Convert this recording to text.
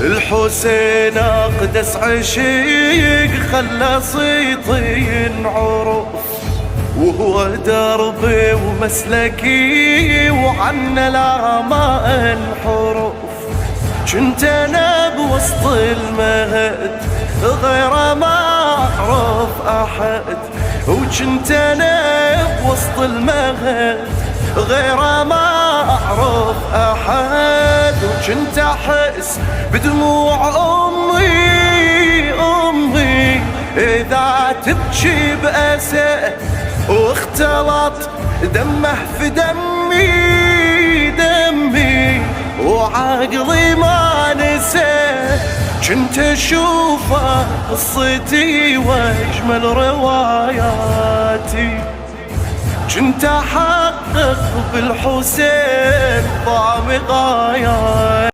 الحسين أقدس عشيق خلص يطين عروف، وهو دربي ومسلكي وعنا لا ما انحرف. كنت انا بوسط المهد غير ما اعرف احد، وكنت انا بوسط المهد غير ما اعرف احد. وكنت احس بدموع امي اذا تبكي بأسى، واختلط دمه في دمي وعقلي ما نسى. كنت اشوفه قصتي واجمل رواياتي، كنت احقق بالحسين ضامي غاياتي.